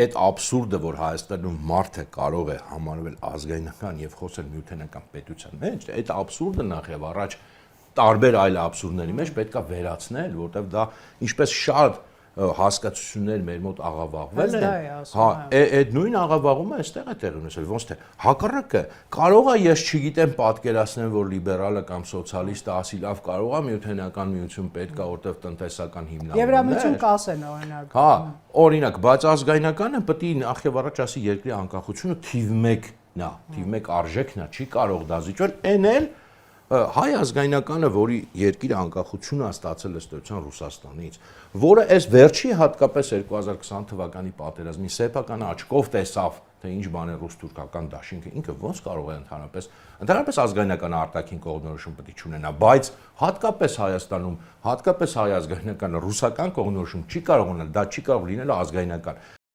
այդ աբսուրդը, որ Հայաստանում մարդը կարող է համարվել ազգայնական եւ խոսել միութենական պետության մեջ, այդ աբսուրդը նախ եւ առաջ տարբեր այլ աբսուրդների մեջ պետքա վերացնել, որտեղ դա ինչպես շատ հասկացություններ մեր մոտ աղավաղվել են, հա, այդ նույն աղավաղումը այստեղ է տեղի ունեցել, ոնց թե հակառակը կարող է ես չգիտեմ պատկերացնեմ, որ լիբերալը կամ սոցիալիստը ասի լավ կարող է միութենական միություն պետք է, որտեղ տնտեսական հիմնավորումներ Եվրամիություն կասեն օրինակ։ Հա, օրինակ, բայց ազգայնականը պետք է նախ եւ առաջ ասի երկրի անկախությունը թիվ 1-ն է, թիվ 1 արժեքն է, չի կարող դա զիջել, էնել հայ ազգայնականը, որի երկիրը անկախություն է ստացել ըստեյության Ռուսաստանից, որը այս վերջի հատկապես 2020 թվականի պատերազմի սեփական աչքով տեսավ, թե ինչ բան է ռուս-թուրքական դաշինքը, ինքը ոնց կարող է ընդհանրապես ազգայնական արտաքին կողմնորոշում պետք է չունենա, բայց հատկապես Հայաստանում, հատկապես հայ ազգայնականը ռուսական կողմնորոշում չի կարող ունենալ, դա չի կարող լինել ազգայնական։